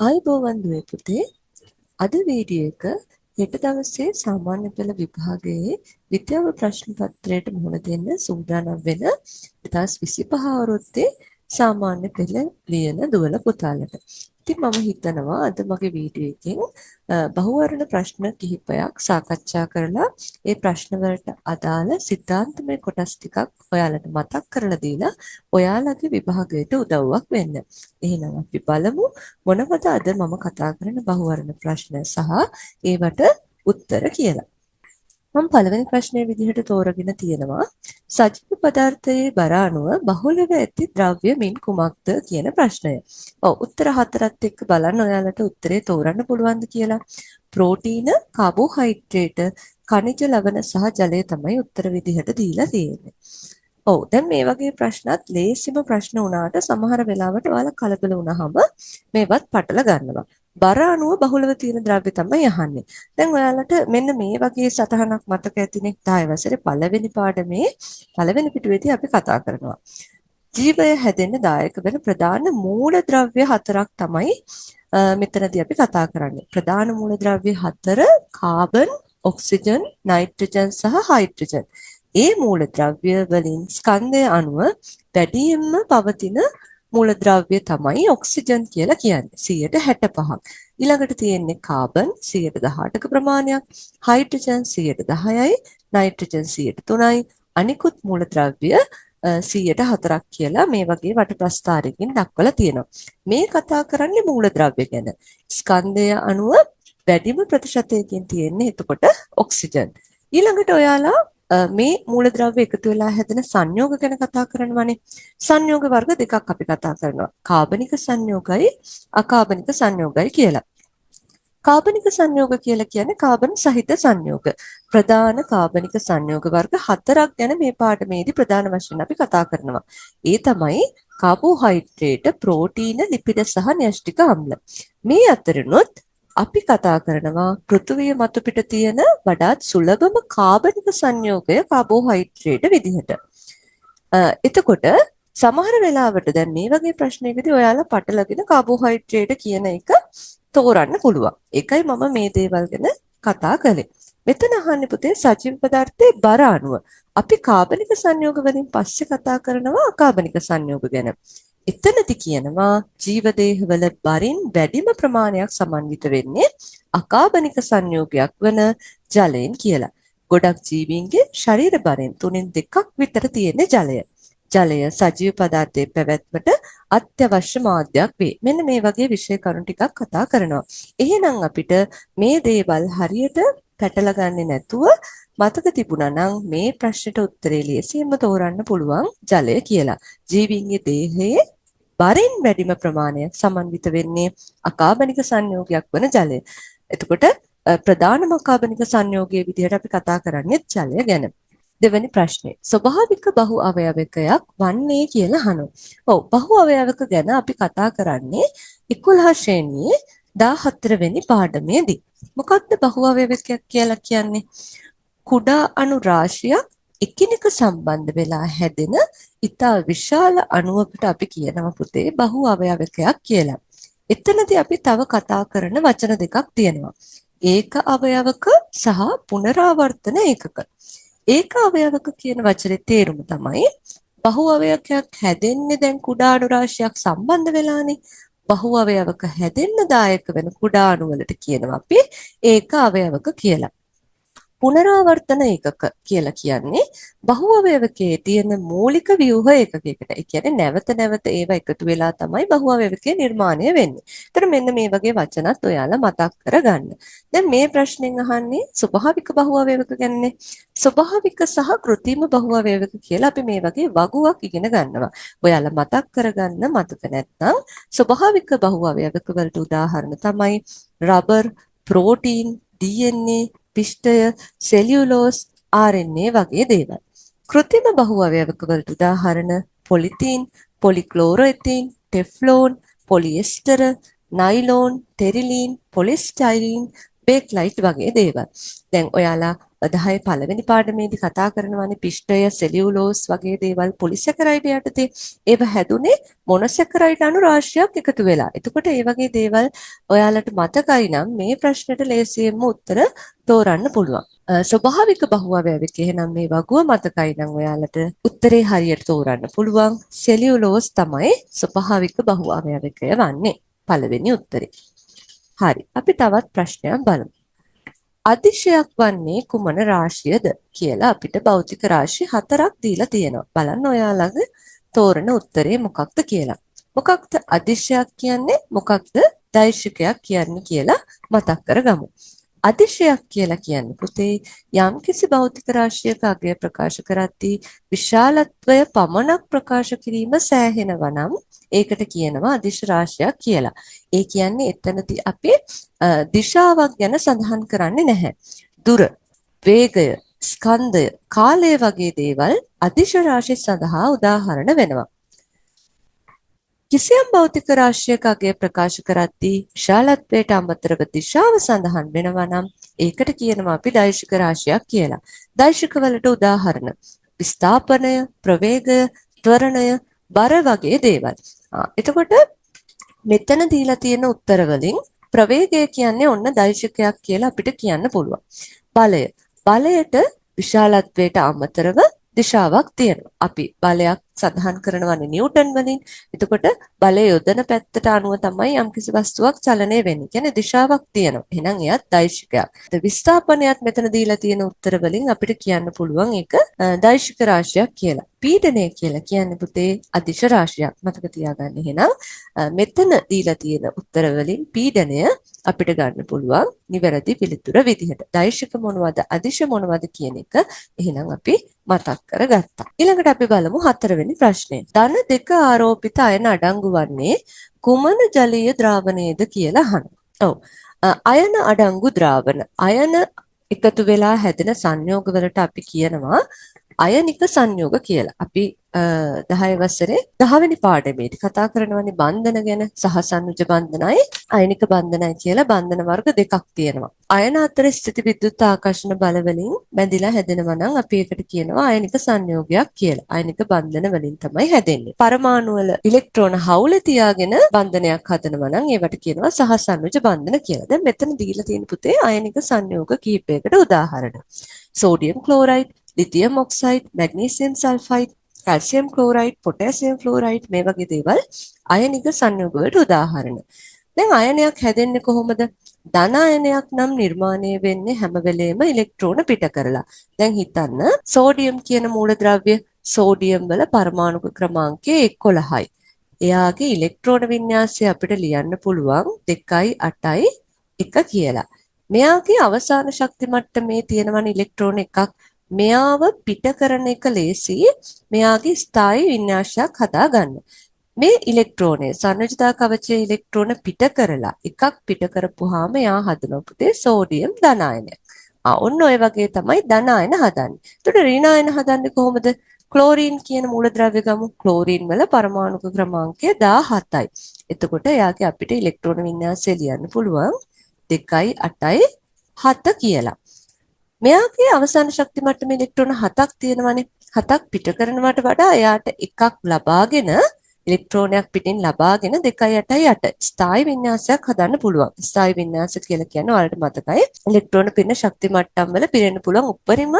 ආයිබෝවන් දුවේ පුතේ අද වීඩියෝ එක හෙට දවසේ සාමාන්‍ය පෙළ විභාගයේ විද්‍යාව ප්‍රශ්න පත්‍රයට මුහුණ දෙන්න සූදානම් වෙන 2025 අවුරුද්දේ සාමාන්‍ය පෙළ ලියන දුවල පුතාලට. ඉතින් මම හිතනවා අද මගේ වීඩියෝ එකෙන් බහුවර්ණ ප්‍රශ්න කිහිපයක් සාකච්ඡා කරලා ඒ ප්‍රශ්න වලට අදාළ සිද්ධාන්තමය කොටස් ටිකක් ඔයාලට මතක් කරලා දීලා ඔයාලගේ විභාගයට උදව්වක් වෙන්න. එහෙනම් අපි බලමු මොනවද අද මම කතා කරන බහුවර්ණ ප්‍රශ්න සහ ඒවට උත්තර කියලා. මම පළවෙනි ප්‍රශ්නයේ විදිහට තෝරගෙන තියෙනවා සජීව පදාර්ථයේ බර අණුව බහුලව ඇති ද්‍රව්‍ය මින් කුමක්ද කියන ප්‍රශ්නය. ඔව් උත්තර හතරත් එක්ක බලන්න ඔයාලට උත්තරේ තෝරන්න පුළුවන්ද කියලා. ප්‍රෝටීන, කාබෝහයිඩ්‍රේට, ಖನಿජ ලවණ සහ ජලය තමයි උත්තර විදිහට දීලා තියෙන්නේ. ඔව් දැන් මේ වගේ ප්‍රශ්නත් ලේසිම ප්‍රශ්න වුණාට සමහර වෙලාවට ඔයාලා කලබල වුණාම මේවත් පටල ගන්නවා. බර අණුව බහුලව තියෙන ද්‍රව්‍ය තමයි අහන්නේ. දැන් ඔයාලට මෙන්න මේ වගේ සටහනක් මතක ඇතිනේ 10 වසරේ පළවෙනි පාඩමේ පළවෙනි පිටුවේදී අපි කතා කරනවා. ජීවය හැදෙන්න දායක වෙන ප්‍රධාන මූලද්‍රව්‍ය හතරක් තමයි මෙතනදී අපි කතා කරන්නේ. ප්‍රධාන මූලද්‍රව්‍ය හතර කාබන්, ඔක්සිජන්, නයිට්‍රජන් සහ හයිඩ්‍රජන්. ඒ මූලද්‍රව්‍ය වලින් ස්කන්ධය අණුව වැඩියෙන්ම පවතින මූලද්‍රව්‍ය තමයි ඔක්සිජන් කියලා කියන්නේ 65%. ඊළඟට තියෙන්නේ කාබන් 118ක ප්‍රමාණයක්, හයිඩ්‍රජන් 110යි, නයිට්‍රජන් 103යි, අනිකුත් මූලද්‍රව්‍ය 104ක් කියලා මේ වගේ වටප්‍රස්ථාරයකින් දක්වලා තියෙනවා. මේ කතා කරන්නේ මූලද්‍රව්‍ය ගැන. ස්කන්ධය අණුව වැඩිම ප්‍රතිශතයකින් තියෙන්නේ එතකොට ඔක්සිජන්. ඊළඟට ඔයාලා මේ මූලද්‍රව්‍ය එකතු වෙලා හැදෙන සංයෝග ගැන කතා කරනවානේ. සංයෝග වර්ග දෙකක් අපි කතා කරනවා. කාබනික සංයෝගයි, අකාබනික සංයෝගයි කියලා. කාබනික සංයෝග කියලා කියන්නේ කාබන් සහිත සංයෝග. ප්‍රධාන කාබනික සංයෝග වර්ග හතරක් ගැන මේ පාඩමේදී ප්‍රධාන වශයෙන් අපි කතා කරනවා. ඒ තමයි කාබෝහයිඩ්‍රේට, ප්‍රෝටීන, ලිපිඩ සහ න්‍යෂ්ටික අම්ල. මේ අතරිනුත් අපි කතා කරනවා පෘථුවිය මතු පිට තියෙන වඩාත් සුලභම කාබනික සංයෝගය කාබෝහයිඩ්‍රේට විදිහට. එතකොට සමහර වෙලාවට දැන් මේ වගේ ප්‍රශ්නයකදී ඔයාලා පටලගෙන කාබෝහයිඩ්‍රේට කියන එක තෝරන්න පුළුවන්. ඒකයි මම මේ දේවල් ගැන කතා කළේ. මෙතන අහන්නේ පුතේ සජීව පදාර්ථයේ බර අණුව. අපි කාබනික සංයෝග වලින් පස්සේ කතා කරනවා අකාබනික සංයෝග ගැන. එතනදි කියනවා ජීවදේහවල බරින් වැඩිම ප්‍රමාණයක් සමන්විත වෙන්නේ අකාබනික සංයෝගයක් වන ජලයෙන් කියලා. ගොඩක් ජීවීන්ගේ ශරීර බරෙන් 3න් 2ක් විතර තියෙන ජලය. ජලය සජීව පදාර්ථයේ පැවැත්මට අත්‍යවශ්‍ය මාධ්‍යයක් වේ. මෙන්න මේ වගේ විෂය කරුණු ටිකක් කතා කරනවා. එහෙනම් අපිට මේ දේවල් හරියට පැටල ගන්නේ නැතුව මතක තිබුණා නම් මේ ප්‍රශ්නෙට උත්තරේ ලියසින්ම තෝරන්න පුළුවන් ජලය කියලා. ජීවීන්ගේ දේහයේ බරින් වැඩිම ප්‍රමාණයක් සමන්විත වෙන්නේ අකාබනික සංයෝගයක් වන ජලය. එතකොට ප්‍රධානම අකාබනික සංයෝගයේ විදිහට අපි කතා කරන්නේ ජලය ගැන. දෙවැනි ප්‍රශ්නේ ස්වභාවික බහු අවයවකයක් වන්නේ කියලා අහනවා. ඔව් බහු අවයවක ගැන අපි කතා කරන්නේ 11 ශ්‍රේණියේ 14 වෙනි පාඩමේදී. මොකක්ද බහු අවයවකයක් කියලා කියන්නේ? කුඩා අණු රාශියක් එකිනෙක සම්බන්ධ වෙලා හැදෙන ඉතා විශාල අණුවකට අපි කියනවා පුතේ බහු අවයවකයක් කියලා. එතනදී අපි තව කතා කරන වචන දෙකක් තියෙනවා. ඒක අවයවක සහ පුනරාවර්තන ඒකක. ඒක අවයවක කියන වචනේ තේරුම තමයි බහු අවයවකයක් හැදෙන්නේ දැන් කුඩා අණු රාශියක් සම්බන්ධ වෙලානේ. බහු අවයවක හැදෙන්න දායක වෙන කුඩා අණු වලට කියනවා අපි ඒක අවයවක කියලා. පුනරාවර්තන ඒකක කියලා කියන්නේ බහු අවයවකයේ තියෙන මූලික ව්‍යුහ ඒකකයකට. ඒ කියන්නේ නැවත නැවත ඒවා එකතු වෙලා තමයි බහු අවයවකය නිර්මාණය වෙන්නේ. ඒතර මෙන්න මේ වගේ වචනත් ඔයාලා මතක් කරගන්න. දැන් මේ ප්‍රශ්نين අහන්නේ ස්වභාවික බහු අවයවක ගැනනේ. ස්වභාවික සහ કૃත්‍රිම බහු අවයවක කියලා අපි මේ වගේ වගුවක් ඉගෙන ගන්නවා. ඔයාලා මතක් කරගන්න මතක නැත්නම් ස්වභාවික බහු අවයවක වලට උදාහරණ තමයි රබර්, ප්‍රෝටීන්, DNA, පිෂ්ඨය, සෙලියුලෝස්, RNA වගේ දේවල්. කෘත්‍රිම බහු අවයවක වලට උදාහරණ පොලිතීන්, පොලික්ලෝරෝඑතීන්, ටෙෆ්ලෝන්, පොලිඑස්ටර, නයිලෝන්, ටෙරිලීන්, පොලිස්ටයිරීන්, බේක්ලයිට් වගේ දේවල්. දැන් ඔයාලා 10 පළවෙනි පාඩමේදී කතා කරනවානේ පිෂ්ඨය සෙලියුලෝස් වගේ දේවල් පොලිසැකරයිඩ් යටතේ ඒව හැදුනේ මොනොසැකරයිඩ් අණු රාශියක් එකතු වෙලා. එතකොට මේ වගේ දේවල් ඔයාලට මතකයි නම් මේ ප්‍රශ්නෙට ලේසියෙන්ම උත්තර තෝරන්න පුළුවන්. ස්වභාවික බහුවවයක එහෙනම් මේ වගුව මතකයි නම් ඔයාලට උත්තරේ හරියට තෝරන්න පුළුවන්. සෙලියුලෝස් තමයි ස්වභාවික බහුවවයකය වන්නේ. පළවෙනි උත්තරේ. හරි. අපි තවත් ප්‍රශ්නයක් බලමු. අතිශයක් වන්නේ කුමන රාශියද කියලා අපිට භෞතික රාශි 4ක් දීලා තියෙනවා. බලන්න ඔයාලගේ තෝරන උත්තරේ මොකක්ද කියලා. මොකක්ද අතිශයක් කියන්නේ මොකක්ද දෛශිකයක් කියන්නේ කියලා මතක් කරගමු. අතිශයක් කියලා කියන්නේ පුතේ යම්කිසි භෞතික රාශියක අගය ප්‍රකාශ කරද්දී විශාලත්වය පමණක් ප්‍රකාශ කිරීම සෑහෙනවා නම් ඒකට කියනවා අදිශ රාශියක් කියලා. ඒ කියන්නේ එතනදී අපි දිශාවක් ගැන සඳහන් කරන්නේ නැහැ. දුර, වේගය, ස්කන්ධය, කාලය වගේ දේවල් අදිශ රාශි සඳහා උදාහරණ වෙනවා. කිසියම් භෞතික රාශියක අගය ප්‍රකාශ කරද්දී විශාලත්වයට අමතරව දිශාව සඳහන් වෙනවා නම් ඒකට කියනවා අපි දෛශික රාශියක් කියලා. දෛශික වලට උදාහරණ විස්ථාපනය, ප්‍රවේගය, ත්වරණය, බර වගේ දේවල්. එතකොට මෙතන දීලා තියෙන උත්තර වලින් ප්‍රවේගය කියන්නේ ඔන්න දෛශිකයක් කියලා අපිට කියන්න පුළුවන්. බලයට විශාලත්වයට අමතරව දිශාවක් තියෙනවා. අපි බලයක් සඳහන් කරනවානේ නිව්ටන් වලින්. එතකොට බලය යොදන පැත්තට අනුව තමයි යම්කිසි වස්තුවක් චලනය වෙන්නේ. කියන්නේ දිශාවක් තියෙනවා. එහෙනම් එයත් දෛශිකයක්. විස්ථාපනයත් මෙතන දීලා තියෙන උත්තර වලින් අපිට කියන්න පුළුවන් ඒක දෛශික රාශියක් කියලා. පීඩනය කියලා කියන්නේ පුතේ අදිශ රාශියක්. මතක තියාගන්න. එහෙනම් මෙතන දීලා තියෙන උත්තර වලින් පීඩනය අපිට ගන්න පුළුවන් නිවැරදි පිළිතුර විදිහට. දෛශික මොනවද අදිශ මොනවද කියන එක එහෙනම් අපි මතක් කරගත්තා. ඊළඟට අපි බලමු 4 වෙනි ප්‍රශ්නය. ධන දෙක ආරෝපිත අයන අඩංගු වන්නේ කුමන ජලීය ද්‍රාවණයේද කියලා අහනවා. ඔව්. අයන අඩංගු ද්‍රාවණ. අයන එකතු වෙලා හැදෙන සංයෝග වලට අපි කියනවා අයනික සංයෝග කියලා. අපි 10 වසරේ 10 වෙනි පාඩමේදී කතා කරනවානේ බන්ධන ගැන. සහ සංයුජ බන්ධනයි අයනික බන්ධනයි කියලා බන්ධන වර්ග දෙකක් තියෙනවා. අයන අතර ස්ථිති විද්‍යුත් ආකර්ෂණ බල වලින් බැඳිලා හැදෙනවා නම් අපි ඒකට කියනවා අයනික සංයෝගයක් කියලා. අයනික බන්ධන වලින් තමයි හැදෙන්නේ. පරමාණු වල ඉලෙක්ට්‍රෝන හවුල තියාගෙන බන්ධනයක් හදනවා නම් ඒවට කියනවා සහ සංයුජ බන්ධන කියලා. දැන් මෙතන දීලා තියෙන පුතේ අයනික සංයෝග කිහිපයකට උදාහරණ. Sodium chloride, lithium oxide, magnesium sulphide, calcium chloride, potassium fluoride මේ වගේ දේවල් අයනික සංයෝග වලට උදාහරණ. දැන් අයනයක් හැදෙන්නේ කොහොමද? ධන අයනයක් නම් නිර්මාණය වෙන්නේ හැම වෙලේම ඉලෙක්ට්‍රෝන පිට කරලා. දැන් හිතන්න සෝඩියම් කියන මූලද්‍රව්‍ය සෝඩියම් වල පරමාණු ක්‍රමාංකය 11යි. එයාගේ ඉලෙක්ට්‍රෝන වින්‍යාසය අපිට ලියන්න පුළුවන් 2.8යි 1 කියලා. මෙයාගේ අවසාන ශක්ති මට්ටමේ තියෙනවනේ ඉලෙක්ට්‍රෝන එකක්. මෙයාව පිට කරන එක ලේසි. මෙයාගේ ස්ථායි වින්‍යාසයක් හදාගන්න. මේ ඉලෙක්ට්‍රෝනය සංයුජතා කවචයේ ඉලෙක්ට්‍රෝන පිට කරලා එකක් පිට කරපුවාම එයා හදන පුතේ සෝඩියම් ධන අයනයක්. ඔන්න ඔය වගේ තමයි ධන අයන හදන්නේ. එතකොට ඍණ අයන හදන්නේ කොහොමද? ක්ලෝරින් කියන මූලද්‍රව්‍ය ගමු. ක්ලෝරින් වල පරමාණු ක්‍රමාංකය 17යි. එතකොට එයාගේ අපිට ඉලෙක්ට්‍රෝන වින්‍යාසය ලියන්න පුළුවන් 2.8යි 7 කියලා. මෙයාගේ අවසාන ශක්ති මට්ටමේ ඉලෙක්ට්‍රෝන 7ක් තියෙනවානේ. 7ක් පිට කරනවට වඩා එයාට එකක් ලබාගෙන ඉලෙක්ට්‍රෝනයක් පිටින් ලබාගෙන 2.8 ස්ථායි වින්‍යාසයක් හදන්න පුළුවන්. ස්ථායි වින්‍යාස කියලා කියන්නේ ඔයාලට මතකයි ඉලෙක්ට්‍රෝන පිරෙන ශක්ති මට්ටම් වල පිරෙන්න පුළුවන් උපරිම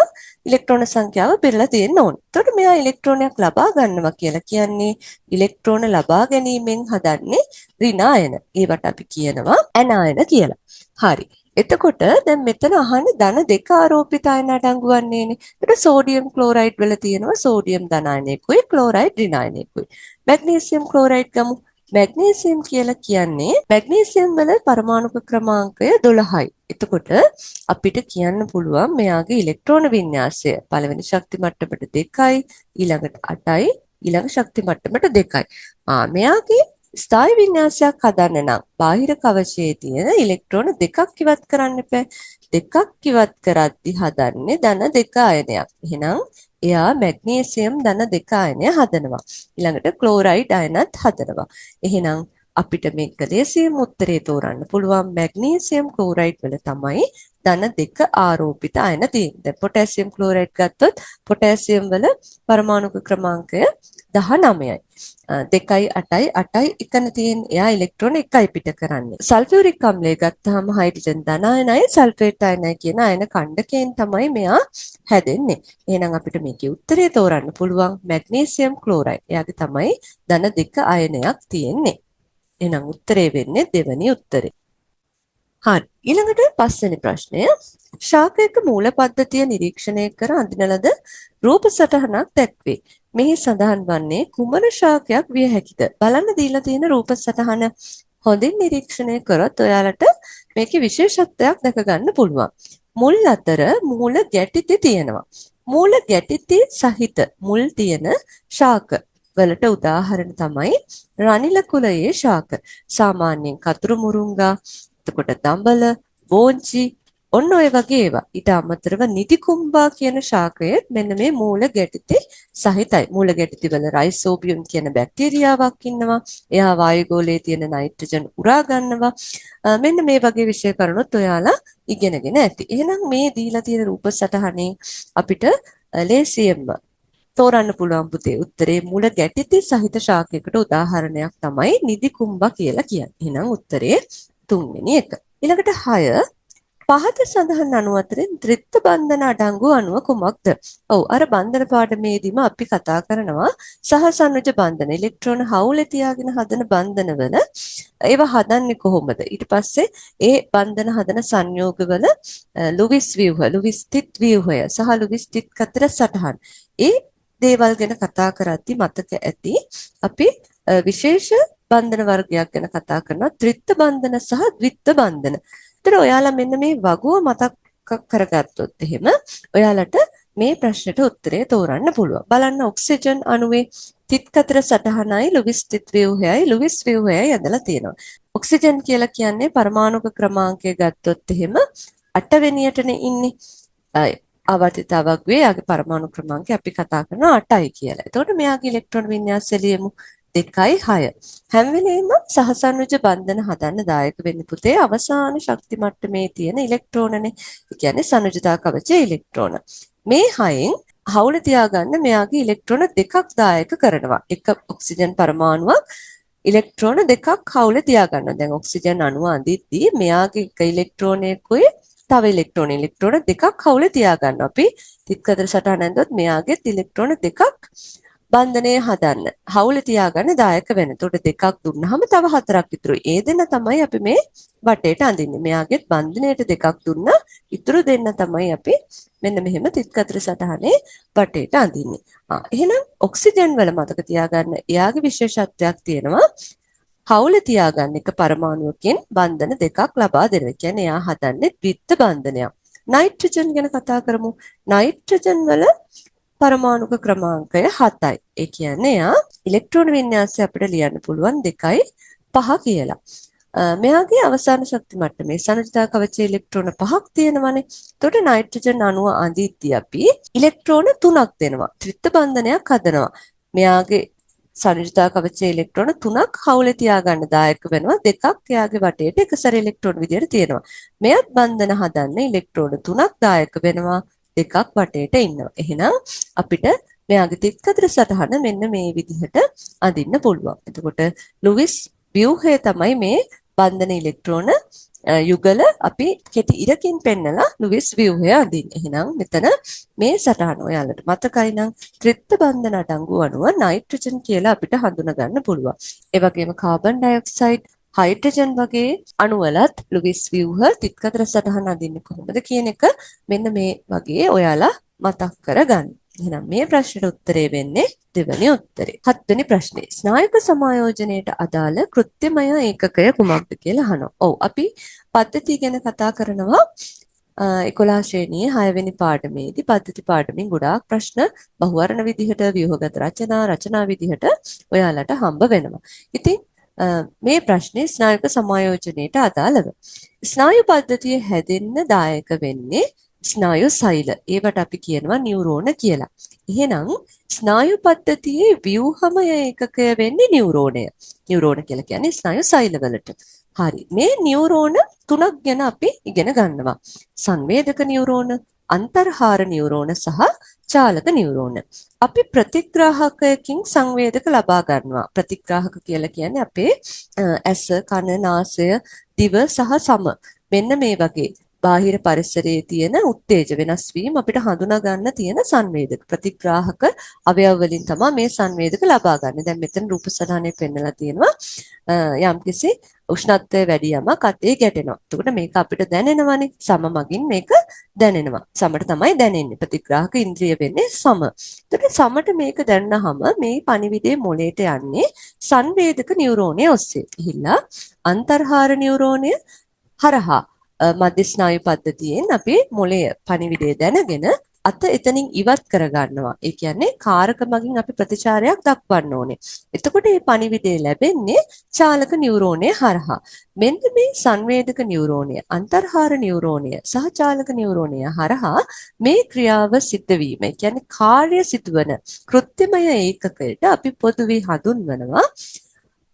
ඉලෙක්ට්‍රෝන සංඛ්‍යාව පිරලා තියෙන්න ඕන. එතකොට මෙයා ඉලෙක්ට්‍රෝනයක් ලබා ගන්නවා කියලා කියන්නේ ඉලෙක්ට්‍රෝන ලබා ගැනීමෙන් හදන්නේ ඍණ අයන. ඒවට අපි කියනවා ඇනායන කියලා. හරි. එතකොට දැන් මෙතන අහන්නේ ධන දෙක ආරෝපිත අයන අඩංගු වන්නේනේ. ඒකට සෝඩියම් ක්ලෝරයිඩ් වල තියෙනවා සෝඩියම් ධන අයනයකුයි ක්ලෝරයිඩ් ඍණ අයනයකුයි. මැග්නීසියම් ක්ලෝරයිඩ් ගමු. මැග්නීසියම් කියලා කියන්නේ මැග්නීසියම් වල පරමාණු ක්‍රමාංකය 12යි. එතකොට අපිට කියන්න පුළුවන් මෙයාගේ ඉලෙක්ට්‍රෝන වින්‍යාසය පළවෙනි ශක්ති මට්ටමට 2යි, ඊළඟට 8යි, ඊළඟ ශක්ති මට්ටමට 2යි. මෙයාගේ ස්ථායි වින්‍යාසයක් හදන්න නම් බාහිර කවචයේ තියෙන ඉලෙක්ට්‍රෝන දෙකක් ඉවත් කරන්න එපා. දෙකක් ඉවත් කරද්දි හදන්නේ ධන දෙක අයනයක්. එහෙනම් එයා මැග්නීසියම් ධන දෙක අයනය හදනවා. ඊළඟට ක්ලෝරයිඩ් අයනත් හදනවා. එහෙනම් අපිට මේක ලේසියෙන් උත්තරේ තෝරන්න පුළුවන් මැග්නීසියම් ක්ලෝරයිඩ් වල තමයි ධන 2 ආරෝපිත අයන තියෙනවා. දැන් පොටෑසියම් ක්ලෝරයිඩ් ගත්තොත් පොටෑසියම් වල පරමාණු ක්‍රමාංකය 19යි. 2යි 8යි 8යි එකන තියෙන එයා ඉලෙක්ට්‍රෝන 1යි පිට කරන්නේ. සල්ෆියුරික් අම්ලය ගත්තාම හයිඩ්‍රජන් ධන අයනයි සල්ෆේට් අයනයි කියන අයන කණ්ඩකයෙන් තමයි මෙයා හැදෙන්නේ. එහෙනම් අපිට මේකේ උත්තරේ තෝරන්න පුළුවන් මැග්නීසියම් ක්ලෝරයිඩ්. එයාගේ තමයි ධන 2 අයනයක් තියෙන්නේ. එහෙනම් උත්තරේ වෙන්නේ දෙවෙනි උත්තරේ. හරි. ඊළඟට පස්වෙනි ප්‍රශ්නය. ශාකයක මූල පද්ධතිය නිරීක්ෂණය කර අඳින ලද රූප සටහනක් දැක්වේ. මෙහි සඳහන් වන්නේ කුමන ශාකයක් විය හැකිද? බලන්න දීලා තියෙන රූප සටහන හොඳින් නිරීක්ෂණය කරොත් ඔයාලට මේකේ විශේෂත්වයක් දැක ගන්න පුළුවන්. මුල් අතර මූල ගැටිති තියෙනවා. මූල ගැටිති සහිත මුල් තියෙන ශාක වලට උදාහරණ තමයි රනිල කුලයේ ශාක. සාමාන්‍යයෙන් කතුරු මුරුංගා, එතකොට දඹල, බෝංචි ඔන්න ඔය වගේ ඒවා. ඊට අමතරව නිදිකුම්බා කියන ශාකය මෙන්න මේ මූල ගැටිති සහිතයි. මූල ගැටිති වල රයිසෝබියම් කියන බැක්ටීරියාවක් ඉන්නවා. එයා වායුගෝලයේ තියෙන නයිට්‍රජන් උරා ගන්නවා. මෙන්න මේ වගේ විෂය කරුණුත් ඔයාලා ඉගෙනගෙන ඇති. එහෙනම් මේ දීලා තියෙන රූප සටහනේ අපිට ලේසියෙන්ම තෝරන්න පුළුවන් පුතේ උත්තරේ මූල ගැටිති සහිත ශාකයකට උදාහරණයක් තමයි නිදිකුම්බා කියලා කියන්නේ. එහෙනම් උත්තරේ තුන්වෙනි එක. ඊළඟට 6 පහත සඳහන් අණු අතරින් ද්විත්ව බන්ධන අඩංගු අණුව කුමක්ද? ඔව් අර බන්ධන පාඩමේදීම අපි කතා කරනවා සහසනුජ බන්ධන ඉලෙක්ට්‍රෝන හවුලේ තියාගෙන හදන බන්ධනවල ඒවා හදන්නේ කොහොමද? ඊට පස්සේ ඒ බන්ධන හදන සංයෝගවල ලුවිස් ව්‍යුහ, ලුවිස් ස්ථිත් ව්‍යුහය සහ ලුවිස් ස්ථිත් කතර සටහන්. ඒ දේවල් ගැන කතා කරද්දී මතක ඇති අපි විශේෂ බන්ධන වර්ගයක් ගැන කතා කරනවා ත්‍රිත්ව බන්ධන සහ ද්විත්ව බන්ධන. ඒතර ඔයාලා මෙන්න මේ වගුව මතක් කරගත්තොත් එහෙම ඔයාලට මේ ප්‍රශ්නෙට උත්තරය තෝරන්න පුළුවන්. බලන්න ඔක්සිජන් අණුවේ තිත්කතර සටහනයි ලුවිස් ස්ථිත් ව්‍යුහයයි ලුවිස් ව්‍යුහයයි ඇදලා තියෙනවා. ඔක්සිජන් කියලා කියන්නේ පරමාණුක ක්‍රමාංකය ගත්තොත් එහෙම 8 වෙනියටනේ ඉන්නේ. ආවර්තිතාවක් වේ යාගේ පරමාණු ක්‍රමාංකය අපි කතා කරනවා 8යි කියලා. එතකොට මෙයාගේ ඉලෙක්ට්‍රෝන වින්‍යාසය ලියමු 2යි 6. හැම වෙලෙම සහසනුජ බන්ධන හදන්න දායක වෙන්නේ පුතේ අවසාන ශක්ති මට්ටමේ තියෙන ඉලෙක්ට්‍රෝනනේ. ඒ කියන්නේ සනුජතා කවචයේ ඉලෙක්ට්‍රෝන. මේ 6න් හවුල තියාගන්න මෙයාගේ ඉලෙක්ට්‍රෝන දෙකක් දායක කරනවා. එක ඔක්සිජන් පරමාණුවක් ඉලෙක්ට්‍රෝන දෙකක් හවුල තියාගන්නවා. දැන් ඔක්සිජන් අණුව අඳිද්දී මෙයාගේ එක ඉලෙක්ට්‍රෝනයකුයි තව ඉලෙක්ට්‍රෝන දෙකක් හවුල තියාගන්නවා. අපි තිත්කතර සටහන ඇඳුවොත් මෙයාගේ ඉලෙක්ට්‍රෝන දෙකක් බන්ධනය හදන්න හවුල තියාගන්න දායක වෙන. එතකොට දෙකක් දුන්නාම තව 4ක් ඉතුරුයි. ඒ දෙන්න තමයි අපි මේ වටේට අඳින්නේ. මෙයාගේ බන්ධනයට දෙකක් දුන්නා ඉතුරු දෙන්න තමයි අපි මෙන්න මෙහෙම තිත්කතර සටහනේ වටේට අඳින්නේ. එහෙනම් ඔක්සිජන් වල මතක තියාගන්න එයාගේ විශේෂත්වයක් තියෙනවා. හවුල තියාගන්න එක පරමාණුවකින් බන්ධන දෙකක් ලබා දෙනවා. කියන්නේ එයා හදන්නේ ද්විත්ව බන්ධනයක්. නයිට්‍රජන් ගැන කතා කරමු. නයිට්‍රජන් වල පරමාණුක ක්‍රමාංකය 7යි. ඒ කියන්නේ එයා ඉලෙක්ට්‍රෝන වින්‍යාසය අපිට ලියන්න පුළුවන් 2යි 5 කියලා. මෙයාගේ අවසාන ශක්ති මට්ටමේ සනුජතා කවචයේ ඉලෙක්ට්‍රෝන 5ක් තියෙනවානේ. එතකොට නයිට්‍රජන් අණුව අඳිද්දී අපි ඉලෙක්ට්‍රෝන 3ක් දෙනවා. ත්‍රිත්ව බන්ධනයක් හදනවා. මෙයාගේ සනුජතා කවචයේ ඉලෙක්ට්‍රෝන 3ක් හවුලේ තියාගන්න දායක වෙනවා. දෙකක් එයාගේ වටේට එක සැරේ ඉලෙක්ට්‍රෝන විදියට තියෙනවා. මෙයත් බන්ධන හදන්න ඉලෙක්ට්‍රෝන 3ක් දායක වෙනවා. දෙකක් වටේට ඉන්නවා. එහෙනම් අපිට මෙයාගේ තිත්කතර සටහන මෙන්න මේ විදිහට අඳින්න පුළුවන්. එතකොට ලුවිස් ව්‍යුහය තමයි මේ බන්ධන ඉලෙක්ට්‍රෝන යුගල අපි කෙටි ඉරකින් පෙන්නලා ලුවිස් ව්‍යුහය අඳින්නේ. එහෙනම් මෙතන මේ සටහන ඔයාලට මතකයි නම් ත්‍රිත්ව බන්ධන අඩංගු අණුව නයිට්‍රජන් කියලා අපිට හඳුනා ගන්න පුළුවන්. ඒ වගේම කාබන් ඩයොක්සයිඩ් හයිඩ්‍රජන් වගේ අණුවලත් ලුවිස් ව්‍යුහ තිත්කතර සටහන අඳින්නේ කොහොමද කියන එක මෙන්න මේ වගේ ඔයාලා මතක් කරගන්න. එහෙනම් මේ ප්‍රශ්නෙට උත්තරේ වෙන්නේ දෙවෙනි උත්තරේ. 7 වෙනි ප්‍රශ්නේ. ස්නායුක සමායෝජනයට අදාළ කෘත්‍යමය ඒකකය කුමක්ද කියලා අහනවා. ඔව් අපි පද්ධතිය ගැන කතා කරනවා 11 ශ්‍රේණියේ 6 වෙනි පාඩමේදී පද්ධති පාඩමින් ගොඩාක් ප්‍රශ්න බහුවර්ණ විදිහට ව්‍යුහගත රචනා විදිහට ඔයාලට හම්බ වෙනවා. ඉතින් මේ ප්‍රශ්නේ ස්නායුක සමායෝජනයට අදාළව. ස්නායු පද්ධතිය හැදෙන්න දායක වෙන්නේ ස්නායු සෛල. ඒවට අපි කියනවා නියුරෝන කියලා. එහෙනම් ස්නායු පද්ධතියේ ව්‍යුහමය ඒකකය වෙන්නේ නියුරෝනය. නියුරෝන කියලා කියන්නේ ස්නායු සෛලවලට. හරි. මේ නියුරෝන තුනක් ගැන අපි ඉගෙන ගන්නවා. සංවේදක නියුරෝන, අන්තර්හාර නියුරෝන සහ චාලක නියුරෝන. අපි ප්‍රතිග්‍රාහකයකින් සංවේදක ලබා ගන්නවා. ප්‍රතිග්‍රාහක කියලා කියන්නේ අපේ ඇස, කන, නාසය, දිව සහ සම. මෙන්න මේ වගේ බාහිර පරිසරයේ තියෙන උත්තේජ වෙනස් වීම අපිට හඳුනා ගන්න තියෙන සංවේදක. ප්‍රතිග්‍රාහක අවයව වලින් තමයි මේ සංවේදක ලබා ගන්න. දැන් මෙතන රූප සටහනේ පෙන්නලා තියෙනවා යම්කිසි උෂ්ණත්වය වැඩි යමක් අතේ ගැටෙනවා. එතකොට මේක අපිට දැනෙනවනේ. සම මගින් මේක දැනෙනවා. සමට තමයි දැනෙන්නේ. ප්‍රතිග්‍රාහක ඉන්ද්‍රිය වෙන්නේ සම. එතකොට සමට මේක දැනනහම මේ පණිවිඩයේ මොළයට යන්නේ සංවේදක නියුරෝනය ඔස්සේ. ගිහිල්ලා අන්තර්හාර නියුරෝනය හරහා මධ්‍ය ස්නායු පද්ධතියෙන් අපි මොළයේ පණිවිඩය දැනගෙන අත එතනින් ඉවත් කරගන්නවා. ඒ කියන්නේ කාරක මගින් අපි ප්‍රතිචාරයක් දක්වන්න ඕනේ. එතකොට මේ පණිවිඩය ලැබෙන්නේ චාලක නියුරෝනය හරහා. මෙන්න මේ සංවේදක නියුරෝනය, අන්තර්හාර නියුරෝනය සහ චාලක නියුරෝනය හරහා මේ ක්‍රියාව සිද්ධ වීම. ඒ කියන්නේ කාර්ය සිදුවන කෘත්‍යමය ඒකකයට අපි පොදුවේ හඳුන්වනවා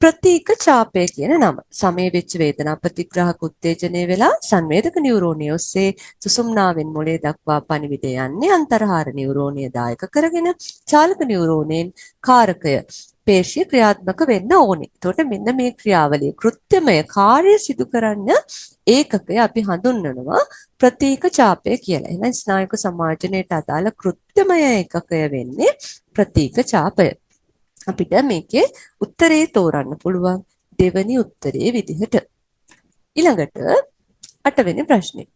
ප්‍රතීක ඡාපය කියන නම. සමේ වෙච්ච වේදනා ප්‍රතිග්‍රාහක උත්තේජනය වෙලා සංවේදක නියුරෝනය ඔස්සේ සුසුම්නාවෙන් මොළේ දක්වා පණිවිඩය යන්නේ අන්තර්හාර නියුරෝනය දායක කරගෙන චාලක නියුරෝනයෙන් කාරකය පේශිය ක්‍රියාත්මක වෙන්න ඕනේ. එතකොට මෙන්න මේ ක්‍රියාවලිය කෘත්‍යමය කාර්ය සිදු කරන්න ඒකකය අපි හඳුන්වනවා ප්‍රතීක ඡාපය කියලා. එහෙනම් ස්නායුක සමාජනයට අදාළ කෘත්‍යමය ඒකකය වෙන්නේ ප්‍රතීක ඡාපය. අපිට මේකේ උත්තරේ තෝරන්න පුළුවන් දෙවැනි උත්තරේ විදිහට. ඊළඟට 8 වෙනි ප්‍රශ්නේ.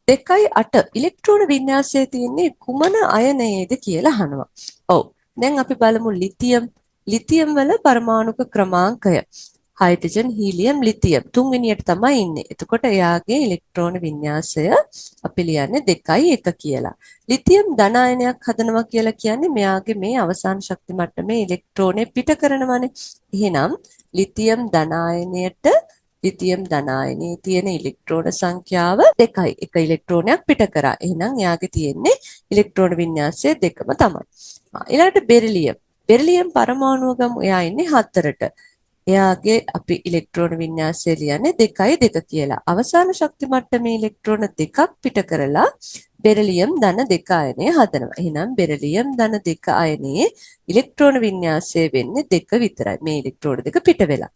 2.8 ඉලෙක්ට්‍රෝන වින්‍යාසයේ තියෙන්නේ කුමන අයනයේද කියලා අහනවා. ඔව්. දැන් අපි බලමු ලිතියම්. ලිතියම් වල පරමාණුක ක්‍රමාංකය. හයිඩ්‍රජන්, හීලියම්, ලිතියම් තුන්වෙනියට තමයි ඉන්නේ. එතකොට එයාගේ ඉලෙක්ට්‍රෝන වින්‍යාසය අපි ලියන්නේ 2.1 කියලා. ලිතියම් ධන අයනයක් හදනවා කියලා කියන්නේ මෙයාගේ මේ අවසාන ශක්ති මට්ටමේ ඉලෙක්ට්‍රෝනේ පිට කරනවානේ. එහෙනම් ලිතියම් ධන අයනයට ලිතියම් ධන අයනයේ තියෙන ඉලෙක්ට්‍රෝන සංඛ්‍යාව 2යි. එක ඉලෙක්ට්‍රෝනයක් පිට කරා. එහෙනම් එයාගේ තියෙන්නේ ඉලෙක්ට්‍රෝන වින්‍යාසය 2ම තමයි. ඊළඟට බෙරිලියම්. බෙරිලියම් පරමාණුව ගමු. එයා ඉන්නේ 4ට. එයාගේ අපි ඉලෙක්ට්‍රෝන වින්‍යාසය ලියන්නේ 2.2 කියලා. අවසාන ශක්ති මට්ටමේ ඉලෙක්ට්‍රෝන 2ක් පිට කරලා බෙරිලියම් ධන 2 අයනය හදනවා. එහෙනම් බෙරිලියම් ධන 2 අයනයේ ඉලෙක්ට්‍රෝන වින්‍යාසය වෙන්නේ 2 විතරයි. මේ ඉලෙක්ට්‍රෝන 2 පිට වෙලා.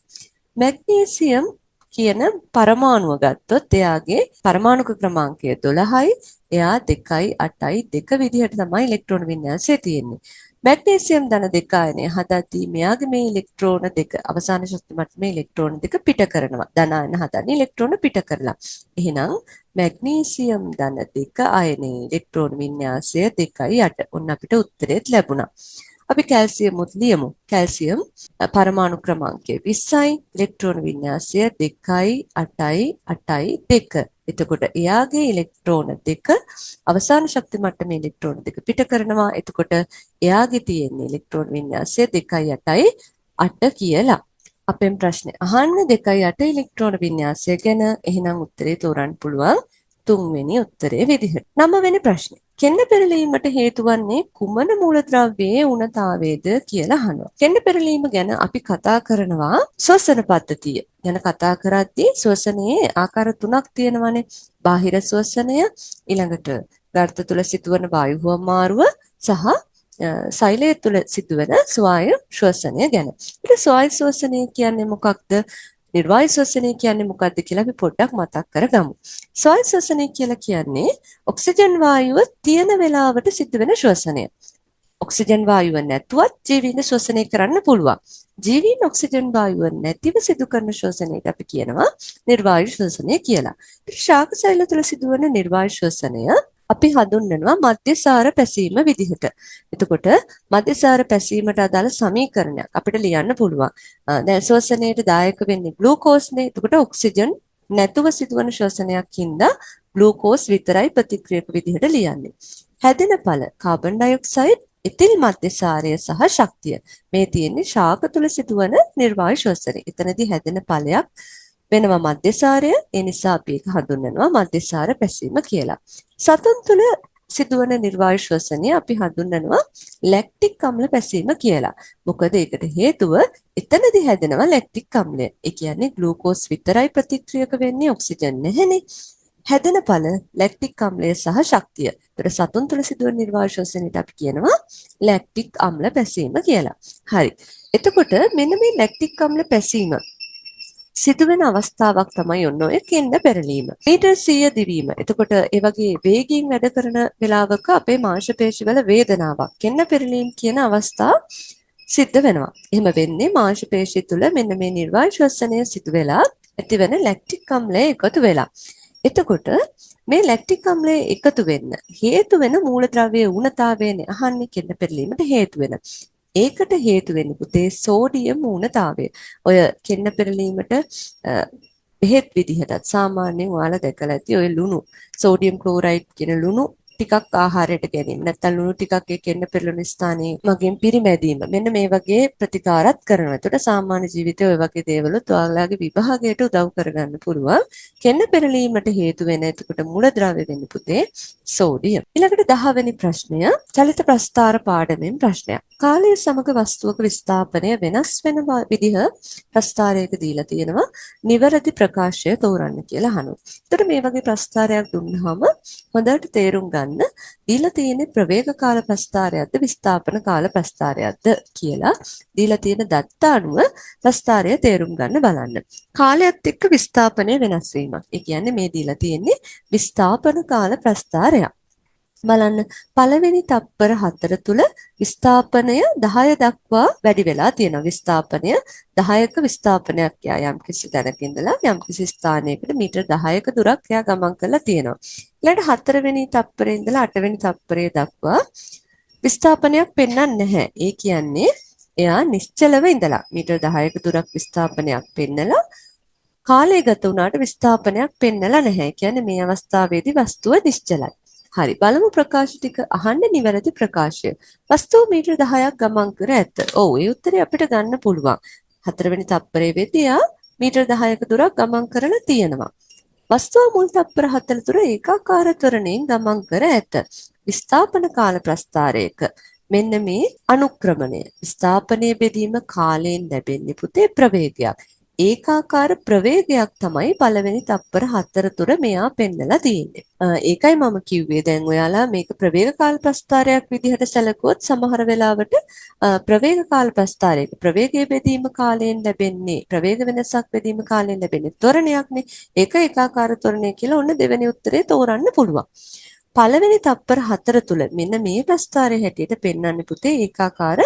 මැග්නීසියම් කියන පරමාණුව ගත්තොත් එයාගේ පරමාණුක ක්‍රමාංකය 12යි. එයා 2යි 8යි 2 විදිහට තමයි ඉලෙක්ට්‍රෝන වින්‍යාසය තියෙන්නේ. මැග්නීසියම් ධන 2 අයනය හදද්දී මෙයාගේ මේ ඉලෙක්ට්‍රෝන 2 අවසාන ශක්ති මට්ටමේ ඉලෙක්ට්‍රෝන 2 පිට කරනවා. ධන අයන හදන්නේ ඉලෙක්ට්‍රෝන පිට කරලා. එහෙනම් මැග්නීසියම් ධන 2 අයනයේ ඉලෙක්ට්‍රෝන වින්‍යාසය 2.8. ඔන්න අපිට උත්තරෙත් ලැබුණා. අපි කැල්සියමුත් ලියමු. කැල්සියම් පරමාණු ක්‍රමාංකය 20යි, ඉලෙක්ට්‍රෝන වින්‍යාසය 2යි 8යි 8යි 2. එතකොට එයාගේ ඉලෙක්ට්‍රෝන 2 අවසාන ශක්ති මට්ටමේ ඉලෙක්ට්‍රෝන 2 පිට කරනවා. එතකොට එයාගේ තියෙන ඉලෙක්ට්‍රෝන වින්‍යාසය 2යි 8යි 8 කියලා. අපෙන් ප්‍රශ්නේ අහන්න 2යි 8 ඉලෙක්ට්‍රෝන වින්‍යාසය ගැන. එහෙනම් උත්තරේ තෝරන්න පුළුවන් තුන්වෙනි උත්තරේ විදිහට. 9 වෙනි ප්‍රශ්නේ. කෙන්න පෙරලීමට හේතු වන්නේ කුමන මූලද්‍රව්‍යයේ උණතාවයේද කියලා අහනවා. කෙන්න පෙරලීම ගැන අපි කතා කරනවා ශ්වසන පද්ධතිය ගැන කතා කරද්දී ශ්වසනයේ ආකාර තුනක් තියෙනවානේ. බාහිර ශ්වසනය, ඊළඟට ගර්ථ තුල සිදුවන වායු හුවමාරුව සහ සෛලය තුල සිදුවන ස්වායු ශ්වසනය ගැන. ඊට ස්වායු ශ්වසනය කියන්නේ මොකක්ද? නිර්වායු ශ්වසනය කියන්නේ මොකක්ද කියලා අපි පොඩ්ඩක් මතක් කරගමු. ස්වායු ශ්වසනය කියලා කියන්නේ ඔක්සිජන් වායුව තියෙන වෙලාවට සිදුවෙන ශ්වසනය. ඔක්සිජන් වායුව නැතුවත් ජීවීන් ශ්වසනය කරන්න පුළුවන්. ජීවීන් ඔක්සිජන් වායුව නැතිව සිදු කරන ශ්වසනයට අපි කියනවා නිර්වායු ශ්වසනය කියලා. ශාක සෛල තුළ සිදුවන නිර්වායු ශ්වසනය අපි හඳුන්වනවා මධ්‍යසාර පැසීම විදිහට. එතකොට මධ්‍යසාර පැසීමට අදාළ සමීකරණයක් අපිට ලියන්න පුළුවන්. දැන් ශ්වසනයට දායක වෙන්නේ ග්ලූකෝස්නේ. එතකොට ඔක්සිජන් නැතුව සිදුවන ශ්වසනයක් හින්දා ග්ලූකෝස් විතරයි ප්‍රතික්‍රියක විදිහට ලියන්නේ. හැදෙන ඵල කාබන් ඩයොක්සයිඩ්, ඉතිල් මධ්‍යසාරය සහ ශක්තිය. මේ තියෙන්නේ ශාක තුල සිදුවන නිර්වායු ශ්වසනය. එතනදී හැදෙන ඵලයක් වෙනවා මධ්‍යසාරය. ඒ නිසා අපි ඒක හඳුන්වනවා මධ්‍යසාර පැසීම කියලා. සතුන් තුළ සිදුවන නිර්වායු ශ්වසනය අපි හඳුන්වනවා ලැක්ටික් අම්ල පැසීම කියලා. මොකද ඒකට හේතුව එතනදී හැදෙනවා ලැක්ටික් අම්ලය. ඒ කියන්නේ ග්ලූකෝස් විතරයි ප්‍රතික්‍රියක වෙන්නේ, ඔක්සිජන් නැහැනේ. හැදෙන ඵල ලැක්ටික් අම්ලය සහ ශක්තිය. ඒතර සතුන් තුළ සිදුවන නිර්වායු ශ්වසනයට අපි කියනවා ලැක්ටික් අම්ල පැසීම කියලා. හරි. එතකොට මෙන්න මේ ලැක්ටික් අම්ල පැසීම සිදුවෙන අවස්ථාවක් තමයි ඔන්න ඔය කෙන්න පෙරලීම. මීටර් 100 දිවීම. එතකොට ඒ වගේ වේගයෙන් වැඩ කරන වෙලාවක අපේ මාංශ පේශිවල වේදනාවක් කෙන්න පෙරලීම කියන අවස්ථා සිද්ධ වෙනවා. එහෙම වෙන්නේ මාංශ පේශි තුල මෙන්න මේ නිර්වායු ශ්වසනය සිදු වෙලා ඇතිවන ලැක්ටික් අම්ලය එකතු වෙලා. එතකොට මේ ලැක්ටික් අම්ලය එකතු වෙන්න හේතු වෙන මූලද්‍රව්‍යයේ ඌනතාවයනේ අහන්නේ කෙන්න පෙරලීමට හේතු වෙන. ඒකට හේතු වෙන්නේ පුතේ සෝඩියම් ඌනතාවය. ඔය කෙන්න පෙරලීමට බෙහෙත් විදිහටත් සාමාන්‍යයෙන් ඔයාලා දැකලා ඇති ඔය ලුණු සෝඩියම් ක්ලෝරයිඩ් කියන ලුණු ටිකක් ආහාරයට ගැනීම නැත්නම් ලුණු ටිකක් ඒ කෙන්න පෙරළුණු ස්ථානයේ මගින් පිරිමැදීම මෙන්න මේ වගේ ප්‍රතිකාරات කරනවා. ඒකට සාමාන්‍ය ජීවිතයේ ඔය වගේ දේවලුත් ඔයාලගේ විභාගයට උදව් කරගන්න පුළුවන්. කෙන්න පෙරලීමට හේතු වෙන එතකොට මූලද්‍රව්‍ය වෙන්නේ පුතේ සෝඩියම්. ඊළඟට 10 වෙනි ප්‍රශ්නය චලිත ප්‍රස්ථාර පාඩමෙන් ප්‍රශ්නයක්. කාලය සමග වස්තුවක විස්ථාපනය වෙනස් වෙන විදිහ ප්‍රස්ථාරයක දීලා තියෙනවා. නිවැරදි ප්‍රකාශය තෝරන්න කියලා අහනවා. ඒතර මේ වගේ ප්‍රස්ථාරයක් දුන්නාම හොඳට තේරුම් ගන්න දීලා තියෙන ප්‍රවේග කාල ප්‍රස්ථාරයක්ද විස්ථාපන කාල ප්‍රස්ථාරයක්ද කියලා දීලා තියෙන දත්ත අනුව ප්‍රස්ථාරය තේරුම් ගන්න බලන්න. කාලයත් එක්ක විස්ථාපනය වෙනස් වීමක්. ඒ කියන්නේ මේ දීලා තියෙන්නේ විස්ථාපන කාල ප්‍රස්ථාරයක්. බලන්න පළවෙනි තප්පර 4 තුල විස්ථාපනය 10 දක්වා වැඩි වෙලා තියෙනවා. විස්ථාපනය 10ක විස්ථාපනයක් යා යම්කිසි තැනක ඉඳලා යම්කිසි ස්ථානයකට මීටර් 10ක දුරක් එයා ගමන් කරලා තියෙනවා. ඊළඟට 4 වෙනි තප්පරේ ඉඳලා 8 වෙනි තප්පරේ දක්වා විස්ථාපනයක් පෙන්වන්නේ නැහැ. ඒ කියන්නේ එයා නිශ්චලව ඉඳලා මීටර් 10ක දුරක් විස්ථාපනයක් පෙන්නලා කාලය ගත වුණාට විස්ථාපනයක් පෙන්නලා නැහැ. කියන්නේ මේ අවස්ථාවේදී වස්තුව නිශ්චලයි. හරි බලමු ප්‍රකාශ ටික අහන්න නිවැරදි ප්‍රකාශය. වස්තුව මීටර 10ක් ගමන් කර ඇත. ඔව් ඒ උත්තරේ අපිට ගන්න පුළුවන්. 4 වෙනි තප්පරේ වෙදී මීටර 10ක දුරක් ගමන් කරලා තියෙනවා. වස්තුව මුල් තප්පර 4 තුර ඒකාකාර ත්වරණයෙන් ගමන් කර ඇත. විස්ථාපන කාල ප්‍රස්ථාරයක මෙන්න මේ අනුක්‍රමණය විස්ථාපනයේ බෙදීම කාලයෙන් ලැබෙන්නේ පුතේ ප්‍රවේගයක්. ඒකාකාර ප්‍රවේගයක් තමයි පළවෙනි තප්පර 4 තුර මෙයා පෙන්නලා තියෙන්නේ. ඒකයි මම කිව්වේ දැන් ඔයාලා මේක ප්‍රවේග කාල ප්‍රස්ථාරයක් විදිහට සැලකුවොත් සමහර වෙලාවට ප්‍රවේග කාල ප්‍රස්ථාරයක ප්‍රවේගයේ බෙදීම කාලයෙන් ලැබෙන්නේ ප්‍රවේග වෙනසක් බෙදීම කාලයෙන් ලැබෙන්නේ ත්වරණයක්නේ. ඒක ඒකාකාර ත්වරණය කියලා ඔන්න දෙවෙනි උත්තරේ තෝරන්න පුළුවන්. පළවෙනි තප්පර 4 තුල මෙන්න මේ ප්‍රස්ථාරයේ හැටියට පෙන්වන්නේ පුතේ ඒකාකාර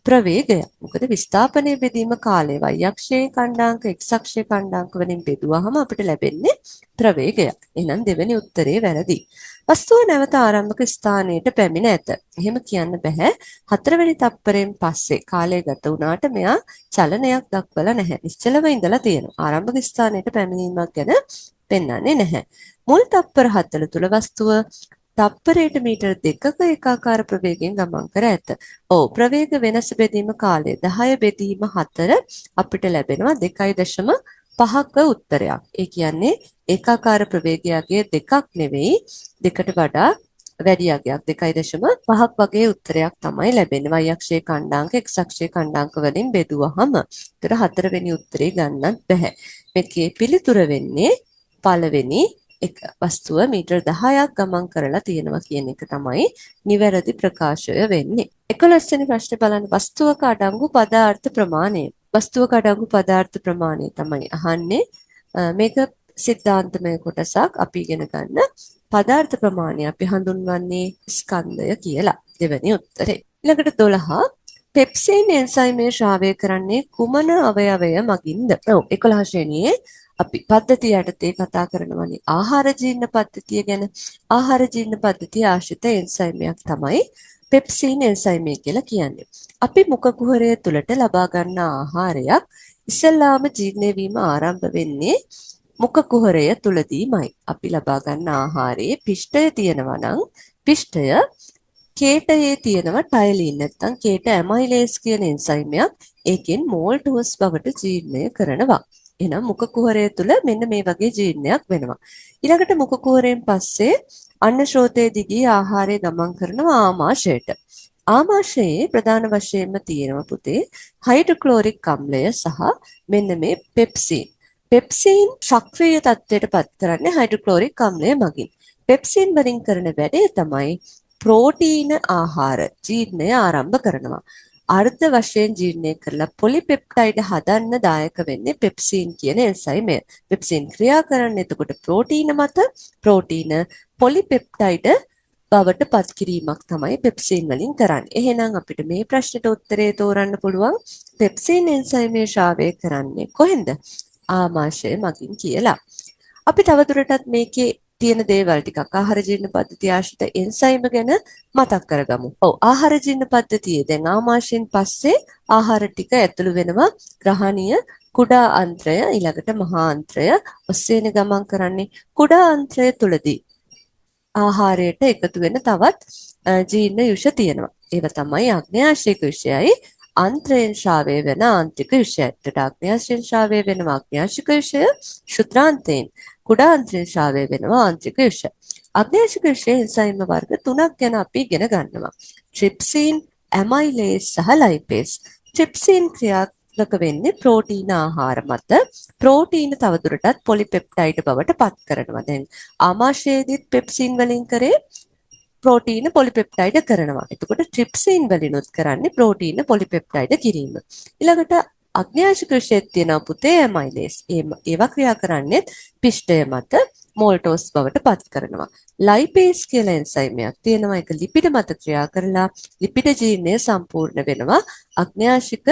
ප්‍රවේගය. මොකද විස්ථාපනයේ බෙදීම කාලය y අක්ෂයේ කණ්ඩාංක x අක්ෂයේ කණ්ඩාංක වලින් බෙදුවාම අපිට ලැබෙන්නේ ප්‍රවේගයක්. එහෙනම් දෙවෙනි උත්තරේ වැරදි. වස්තුව නැවත ආරම්භක ස්ථානයට පැමිණ ඇත. එහෙම කියන්න බෑ. 4 වෙනි තප්පරයෙන් පස්සේ කාලය ගත වුණාට මෙයා චලනයක් දක්වලා නැහැ. නිශ්චලව ඉඳලා තියෙනවා. ආරම්භක ස්ථානයට පැමිණීමක් ගැන පෙන්වන්නේ නැහැ. මුල් තප්පර 4 තුල වස්තුව තප්පරයට මීටර 2ක ඒකාකාර ප්‍රවේගයෙන් ගමන් කර ඇත. ඔව් ප්‍රවේග වෙනස බෙදීම කාලය 10 බෙදීම 4 අපිට ලැබෙනවා 2.5ක උත්තරයක්. ඒ කියන්නේ ඒකාකාර ප්‍රවේගයගේ දෙකක් නෙවෙයි දෙකට වඩා වැඩි අගයක් 2.5ක් වගේ උත්තරයක් තමයි ලැබෙන්නේ. y අක්ෂයේ කණ්ඩාංක x අක්ෂයේ කණ්ඩාංක වලින් බෙදුවහම. ඒතර 4 වෙනි උත්තරේ ගන්නත් බෑ. මේකේ පිළිතුර වෙන්නේ පළවෙනි එක වස්තුව මීටර 10ක් ගමන් කරලා තියෙනවා කියන එක තමයි නිවැරදි ප්‍රකාශය වෙන්නේ. 11 වෙනි ප්‍රශ්නේ බලන්න වස්තුවක අඩංගු පදාර්ථ ප්‍රමාණය. වස්තුවක අඩංගු පදාර්ථ ප්‍රමාණය තමයි අහන්නේ. මේක සිද්ධාන්තමය කොටසක් අපි ඉගෙන ගන්න. පදාර්ථ ප්‍රමාණය අපි හඳුන්වන්නේ ස්කන්ධය කියලා. දෙවෙනි උත්තරේ. ඊළඟට 12 පෙප්සින් එන්සයිමය ශ්‍රාවය කරන්නේ කුමන අවයවය මගින්ද? ඔව් 11 ශ්‍රේණියේ අපි පද්ධතිය යටතේ කතා කරනවානේ ආහාර ජීර්ණ පද්ධතිය ගැන. ආහාර ජීර්ණ පද්ධතිය ආශ්‍රිත එන්සයිමයක් තමයි පෙප්සින් එන්සයිමය කියලා කියන්නේ. අපි මුඛ කුහරය තුළට ලබා ගන්න ආහාරයක් ඉස්සෙල්ලාම ජීර්ණය වීම ආරම්භ වෙන්නේ මුඛ කුහරය තුලදීමයි. අපි ලබා ගන්න ආහාරයේ පිෂ්ඨය තියෙනවා නම් පිෂ්ඨය කේටයේ තියෙනවා ටයලින් නැත්නම් කේට ඇමයිලේස් කියන එන්සයිමයක්. ඒකෙන් මෝල්ටෝස් බවට ජීර්ණය කරනවා. එහෙනම් මුඛ කුහරය තුල මෙන්න මේ වගේ ජීර්ණයක් වෙනවා. ඊළඟට මුඛ කුහරයෙන් පස්සේ අන්න ශ්‍රෝතයේ දිගේ ආහාරය ගමන් කරනවා ආමාශයට. ආමාශයේ ප්‍රධාන වශයෙන්ම තියෙනවා පුතේ හයිඩ්‍රොක්ලෝරික් අම්ලය සහ මෙන්න මේ පෙප්සින්. පෙප්සින් සක්‍රීය තත්ත්වයට පත් කරන්නේ හයිඩ්‍රොක්ලෝරික් අම්ලය මගින්. පෙප්සින් වලින් කරන වැඩේ තමයි ප්‍රෝටීන ආහාර ජීර්ණය ආරම්භ කරනවා. අර්ධ වශයෙන් ජීර්ණය කරලා පොලිපෙප්ටයිඩ් හදන්න දායක වෙන්නේ පෙප්සින් කියන එන්සයිමය. පෙප්සින් ක්‍රියා කරන්නේ එතකොට ප්‍රෝටීන මත ප්‍රෝටීන පොලිපෙප්ටයිඩ් බවට පත් කිරීමක් තමයි පෙප්සින් වලින් කරන්නේ. එහෙනම් අපිට මේ ප්‍රශ්නෙට උත්තරේ තෝරන්න පුළුවන් පෙප්සින් එන්සයිමේ ශ්‍රාවය කරන්නේ කොහෙන්ද? ආමාශය මගින් කියලා. අපි තවදුරටත් මේකේ තියෙන දේවල් ටිකක් ආහාර ජීර්ණ පද්ධතිය ආශ්‍රිත එන්සයිම ගැන මතක් කරගමු. ඔව් ආහාර ජීර්ණ පද්ධතියේ දැන් ආමාශයෙන් පස්සේ ආහාර ටික ඇතුළු වෙනවා ග්‍රහණීය කුඩා අන්ත්‍රය ඊළඟට මහා අන්ත්‍රය ඔස්සේන ගමන් කරන්නේ කුඩා අන්ත්‍රය තුලදී ආහාරයට එකතු වෙන තවත් ජීර්ණ යුෂ තියෙනවා. ඒව තමයි ආග්නේයාශික යුෂයයි අන්ත්‍රයෙන් ශ්‍රාවය වෙන ආන්ත්‍රික යුෂයත්. ආග්නේයාශයෙන් ශ්‍රාවය වෙනවා ආග්නේයාශික යුෂය ශුද්‍රාන්තයෙන් කුඩා අන්ත්‍රයෙන් ශ්‍රාවය වෙනවා ආන්ත්‍රික යුෂ. ආග්නේයාශික යුෂයේ එන්සයිම වර්ග තුනක් ගැන අපි ඉගෙන ගන්නවා. ට්‍රිප්සින්, ඇමයිලේස් සහ ලයිපේස්. ට්‍රිප්සින් ක්‍රියාත්මක වෙන්නේ ප්‍රෝටීන ආහාර මත. ප්‍රෝටීන තවදුරටත් පොලිපෙප්ටයිඩ් බවට පත් කරනවා. දැන් ආමාශයේදීත් පෙප්සින් වලින් කරේ ප්‍රෝටීන පොලිපෙප්ටයිඩ් කරනවා. එතකොට ට්‍රිප්සින් වලිනුත් කරන්නේ ප්‍රෝටීන පොලිපෙප්ටයිඩ් කිරීම. ඊළඟට අග්නේයාශික යුෂයේ තියෙන පුතේ ඇමයිලේස්. ඒවා ක්‍රියා කරන්නේ පිෂ්ඨය මත මෝල්ටෝස් බවට පත් කරනවා. ලයිපේස් කියලා එන්සයිමයක් තියෙනවා. ඒක ලිපිඩ මත ක්‍රියා කරලා ලිපිඩ ජීර්ණය සම්පූර්ණ වෙනවා අග්නේයාශික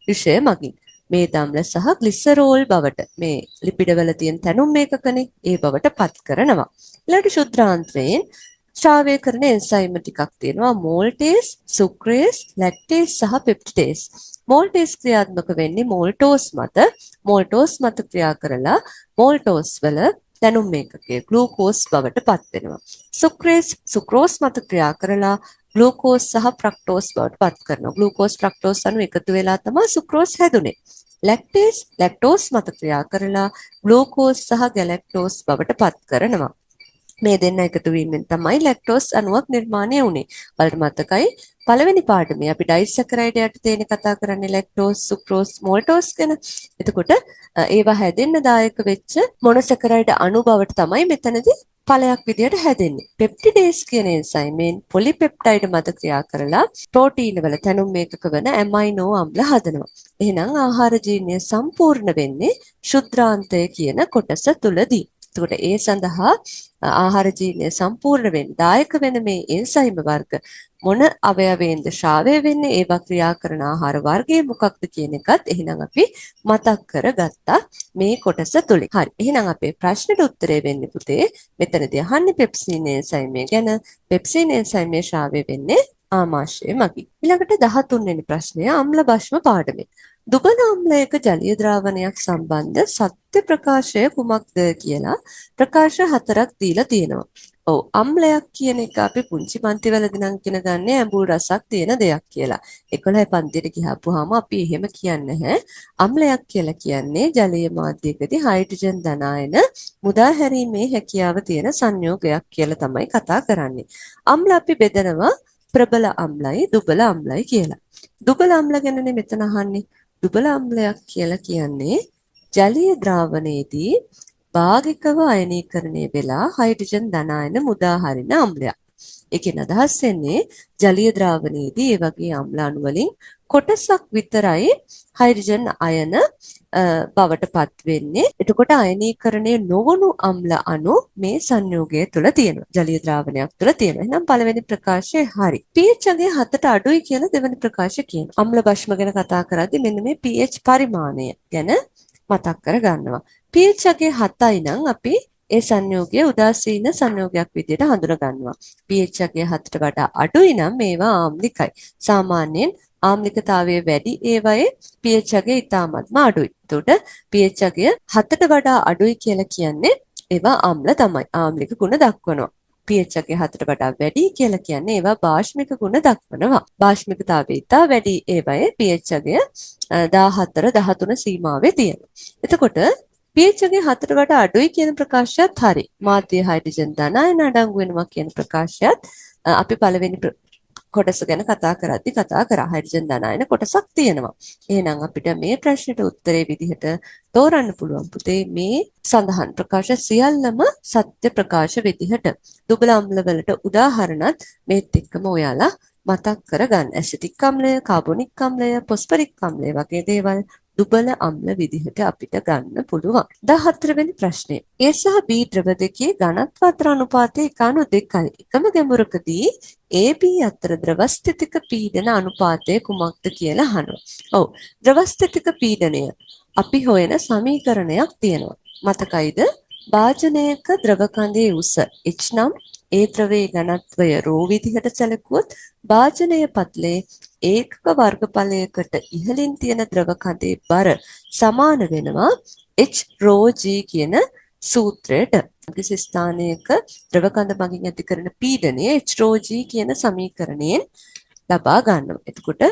යුෂය මගින්. මේද අම්ල සහ ග්ලිසරෝල් බවට මේ ලිපිඩවල තියෙන තැනුම් මේකකනේ ඒ බවට පත් කරනවා. ඊළඟට ශුද්‍රාන්ත්‍රයෙන් ශ්‍රාවය කරන එන්සයිම ටිකක් තියෙනවා මෝල්ටේස්, සුක්‍රේස්, ලැක්ටේස් සහ පෙප්ටිඩේස්. මෝල්ටේස් ක්‍රියාත්මක වෙන්නේ මෝල්ටෝස් මත. මෝල්ටෝස් මත ක්‍රියා කරලා මෝල්ටෝස් වල දැනුම් මේකකයේ ග්ලූකෝස් බවට පත් වෙනවා. සුක්‍රෝස් මත ක්‍රියා කරලා ග්ලූකෝස් සහ ෆ්‍රක්ටෝස් බවට පත් කරනවා. ග්ලූකෝස් ෆ්‍රක්ටෝස් අණු එකතු වෙලා තමයි සුක්‍රෝස් හැදුනේ. ලැක්ටෝස් මත ක්‍රියා කරලා ග්ලූකෝස් සහ ගැලැක්ටෝස් බවට පත් කරනවා. මේ දෙන්න එකතු වීමෙන් තමයි ලැක්ටෝස් අණුවක් නිර්මාණය වුනේ. බලන්න මතකයි පළවෙනි පාඩමේ අපි ඩයිසැකරයිඩ් යටතේන කතා කරන්නේ ලැක්ටෝස්, සුක්‍රෝස්, මෝල්ටෝස් ගැන. එතකොට ඒවා හැදෙන්න දායක වෙච්ච මොනොසැකරයිඩ් අණු බවට තමයි මෙතනදී ඵලයක් විදියට හැදෙන්නේ. පෙප්ටිඩේස් කියන එන්සයිමෙන් පොලිපෙප්ටයිඩ් මත ක්‍රියා කරලා ප්‍රෝටීන වල තැනුම් මේකක වන ඇමයිනෝ අම්ල හදනවා. එහෙනම් ආහාර ජීර්ණය සම්පූර්ණ වෙන්නේ ශුද්‍රාන්තය කියන කොටස තුලදී. එතකොට ඒ සඳහා ආහාර ජීර්ණය සම්පූර්ණ වෙන්න දායක වෙන මේ එන්සයිම වර්ග මොන අවයවයෙන්ද ශ්‍රාවය වෙන්නේ ඒවා ක්‍රියා කරන ආහාර වර්ගය මොකක්ද කියන එකත් එහෙනම් අපි මතක් කරගත්තා මේ කොටස තුලින්. හරි. එහෙනම් අපේ ප්‍රශ්නෙට උත්තරේ වෙන්නේ පුතේ මෙතනදී අහන්නේ පෙප්සින් එන්සයිමය ගැන. පෙප්සින් එන්සයිමේ ශ්‍රාවය වෙන්නේ ආමාශය මගින්. ඊළඟට 13 වෙනි ප්‍රශ්නය අම්ල භස්ම පාඩමේ. දුබල අම්ලයක ජලීය ද්‍රාවණයක් සම්බන්ධ සත්‍ය ප්‍රකාශය කුමක්ද කියලා ප්‍රකාශ 4ක් දීලා තියෙනවා. ඔව් අම්ලයක් කියන එක අපි පුංචි පන්තිවලදී නම් ඉගෙන ගන්න ඇඹුල් රසක් තියෙන දෙයක් කියලා. 11 පන්තියට ගිහපුවාම අපි එහෙම කියන්නේ නැහැ. අම්ලයක් කියලා කියන්නේ ජලීය මාධ්‍යයකදී හයිඩ්‍රජන් ධනායන මුදා හැරීමේ හැකියාව තියෙන සංයෝගයක් කියලා තමයි කතා කරන්නේ. අම්ල අපි බෙදනවා ප්‍රබල අම්ලයි දුබල අම්ලයි කියලා. දුබල අම්ල ගැනනේ මෙතන අහන්නේ. දුබල අම්ලයක් කියලා කියන්නේ ජලීය ද්‍රාවණයේදී භාගිකව අයනීකරණය වෙලා හයිඩ්‍රජන් ධනායන මුදා හරින අම්ලයක්. ඒකෙන් අදහස් වෙන්නේ ජලීය ද්‍රාවණයේදී ඒ වගේ අම්ල අණු වලින් කොටසක් විතරයි හයිඩ්‍රජන් අයන බවට පත් වෙන්නේ. එතකොට අයනීකරණය නොවුණු අම්ල අණු මේ සංයෝගය තුළ තියෙනවා. ජලීය ද්‍රාවණයක් තුළ තියෙනවා. එහෙනම් පළවෙනි ප්‍රකාශය හරි. pH අගය 7ට අඩුයි කියලා දෙවෙනි ප්‍රකාශය කියනවා. අම්ල භස්ම ගැන කතා කරද්දී මෙන්න මේ pH පරිමාණය ගැන මතක් කර ගන්නවා. pH අගය 7යි නම් අපි ඒ සංයෝගය උදාසීන සංයෝගයක් විදිහට හඳුනා ගන්නවා. pH අගය 7ට වඩා අඩුයි නම් මේවා ආම්ලිකයි. සාමාන්‍යයෙන් ආම්ලිකතාවයේ වැඩි ඒවායේ pH අගය ඉතාමත්ම අඩුයි. එතකොට pH අගය 7ට වඩා අඩුයි කියලා කියන්නේ ඒවා අම්ල තමයි. ආම්ලික ගුණ දක්වනවා. pH එකේ 4ට වඩා වැඩි කියලා කියන්නේ ඒවා භාෂ්මික ගුණ දක්වනවා. භාෂ්මිකතාවය ඉතා වැඩි ඒවායේ pH එකය 14 13 සීමාවේ තියෙනවා. එතකොට pH එකේ 4ට වඩා අඩුයි කියන ප්‍රකාශයත් හරි. මාධ්‍ය හයිඩ්‍රජන් ධනායන අඩංගු වෙනවා කියන ප්‍රකාශයත් අපි පළවෙනි කොටස ගැන කතා කරද්දි කතා කරා. හයිඩ්‍රජන් ධනායන කොටසක් තියෙනවා. එහෙනම් අපිට මේ ප්‍රශ්නෙට උත්තරේ විදිහට තෝරන්න පුළුවන් පුතේ මේ සඳහන් ප්‍රකාශ සියල්ලම සත්‍ය ප්‍රකාශ විදිහට. දුබල අම්ල වලට උදාහරණත් මේත් එක්කම ඔයාලා මතක් කරගන්න. ඇසිටික් අම්ලය, කාබොනික් අම්ලය, ෆොස්ෆරික් අම්ලය වගේ දේවල් දුබල අම්ල විදිහට අපිට ගන්න පුළුවන්. 14 වෙනි ප්‍රශ්නය. A සහ B ද්‍රව දෙකේ ඝනත්ව අතර අනුපාතය 1:2යි. එකම ගැඹුරකදී AB අතර ද්‍රවස්ථිතික පීඩන අනුපාතය කුමක්ද කියලා අහනවා. ඔව්. ද්‍රවස්ථිතික පීඩනය අපි හොයන සමීකරණයක් තියෙනවා. මතකයිද? භාජනයක ද්‍රව කඳේ උස h නම් ඒ ද්‍රවයේ ඝනත්වය ρ විදිහට සැලකුවොත් භාජනයේ පත්ලේ ඒකක වර්ගඵලයකට ඉහළින් තියෙන ද්‍රව කඳේ බර සමාන වෙනවා h ρg කියන සූත්‍රයට. කිසි ස්ථානයක ද්‍රව කඳ මගින් ඇති කරන පීඩනය h ρg කියන සමීකරණයෙන් ලබා ගන්නවා. එතකොට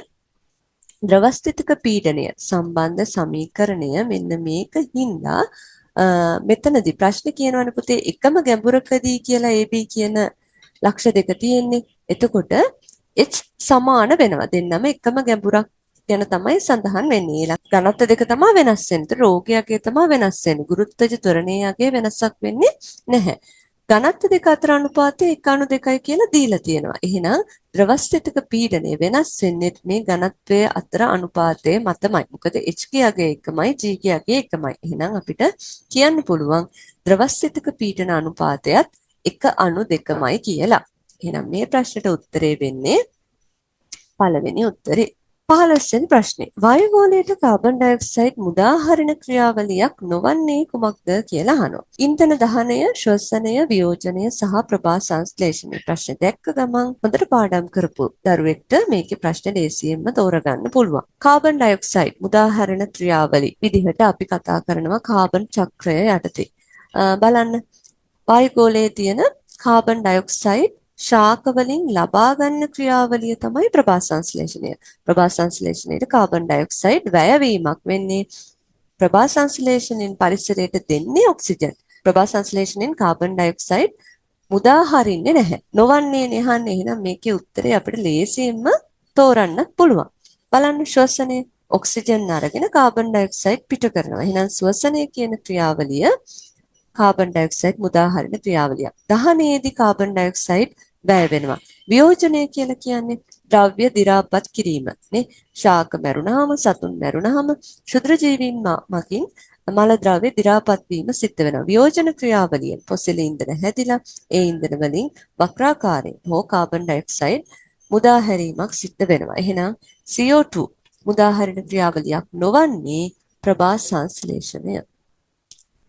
ද්‍රවස්ථිතික පීඩනය සම්බන්ධ සමීකරණය මෙන්න මේක හින්දා මෙතනදී ප්‍රශ්න කියනවනේ පුතේ එකම ගැඹුරකදී කියලා AB කියන ලක්ෂ දෙක තියෙන්නේ. එතකොට H සමාන වෙනවා. දෙන්නම එකම ගැඹුරක් ගැන තමයි සඳහන් වෙන්නේ. ඝනත්ව දෙක තමයි වෙනස් වෙන්නේ. රෝගයගේ තමයි වෙනස් වෙන්නේ. ගුරුත්වජ ත්වරණයගේ වෙනසක් වෙන්නේ නැහැ. ඝනත්ව දෙක අතර අනුපාතය 1:2යි කියලා දීලා තියෙනවා. එහෙනම් ද්‍රවස්ථිතික පීඩනය වෙනස් වෙන්නේ මේ ඝනත්වයේ අතර අනුපාතය මතමයි. මොකද H කියාගේ එකමයි G කියාගේ එකමයි. එහෙනම් අපිට කියන්න පුළුවන් ද්‍රවස්ථිතික පීඩන අනුපාතයත් 1:2යි කියලා. එහෙනම් මේ ප්‍රශ්නට උත්තරේ වෙන්නේ පළවෙනි උත්තරේ. 15 වෙනි ප්‍රශ්නේ. වායුගෝලයට කාබන් ඩයොක්සයිඩ් මුදාහරින ක්‍රියාවලියක් නොවන්නේ කුමක්ද කියලා අහනවා. ඉන්ධන දහනය, ශ්වසනය, වියෝජනය සහ ප්‍රභා සංශ්ලේෂණය. ප්‍රශ්න දැක්ක ගමන් හොඳට පාඩම් කරපු දරුවෙක්ට මේකේ ප්‍රශ්න ලේසියෙන්ම තෝරගන්න පුළුවන්. කාබන් ඩයොක්සයිඩ් මුදාහරින ක්‍රියාවලි විදිහට අපි කතා කරනවා කාබන් චක්‍රය යටතේ. බලන්න වායුගෝලයේ තියෙන කාබන් ඩයොක්සයිඩ් ශාක වලින් ලබා ගන්න ක්‍රියාවලිය තමයි ප්‍රභා සංශ්ලේෂණය. ප්‍රභා සංශ්ලේෂණයට කාබන් ඩයොක්සයිඩ් වැයවීමක් වෙන්නේ. ප්‍රභා සංශ්ලේෂණයෙන් පරිසරයට දෙන්නේ ඔක්සිජන්. ප්‍රභා සංශ්ලේෂණයෙන් කාබන් ඩයොක්සයිඩ් මුදා හරින්නේ නැහැ. නොවන්නේ නැහන්නේ. එහෙනම් මේකේ උත්තරේ අපිට ලේසියෙන්ම තෝරන්න පුළුවන්. බලන්න ශ්වසනය ඔක්සිජන් අරගෙන කාබන් ඩයොක්සයිඩ් පිට කරනවා. එහෙනම් ශ්වසනය කියන ක්‍රියාවලිය කාබන් ඩයොක්සයිඩ් මුදා හරින ක්‍රියාවලියක්. දහනයේදී කාබන් ඩයොක්සයිඩ් වැය වෙනවා. වියෝජනය කියලා කියන්නේ ද්‍රව්‍ය දි รา පත් කිරීම. නේ ශාක මැරුණාම සතුන් මැරුණාම ක්ෂුද්‍ර ජීවීන් මගින් මල ද්‍රව්‍ය දි รา පත් වීම සිද්ධ වෙනවා. වියෝජන ක්‍රියාවලියෙන් ෆොසිල් ඉන්ධන හැදිලා ඒ ඉන්ධන වලින් වක්‍රාකාරයෙන් හෝ කාබන් ඩයොක්සයිඩ් මුදා හැරීමක් සිද්ධ වෙනවා. එහෙනම් CO2 මුදා හැරෙන ක්‍රියාවලියක් නොවන්නේ ප්‍රභා සංශ්ලේෂණය.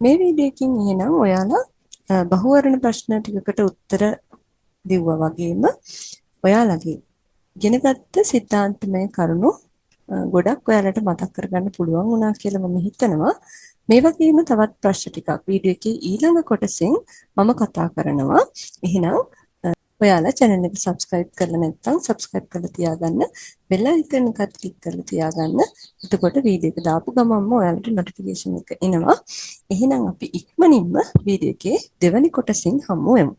මේ වීඩියෝ එකකින් එහෙනම් ඔයාලා බහුවර්ණ ප්‍රශ්න ටිකකට උත්තර දෙවුවා වගේම ඔයාලගේ ඉගෙනගත්ත සිද්ධාන්තමය කරුණු ගොඩක් ඔයාලට මතක් කරගන්න පුළුවන් වුණා කියලා මම හිතනවා. මේ වගේම තවත් ප්‍රශ්න ටිකක් වීඩියෝ එකේ ඊළඟ කොටසෙන් මම කතා කරනවා. එහෙනම් ඔයාලා channel එක subscribe කරලා නැත්නම් subscribe කරලා තියාගන්න. bell icon එකත් click කරලා තියාගන්න. එතකොට වීඩියෝ එක දාපු ගමන්ම ඔයාලට notification එක එනවා. එහෙනම් අපි ඉක්මනින්ම වීඩියෝ එකේ දෙවෙනි කොටසින් හමු වෙමු.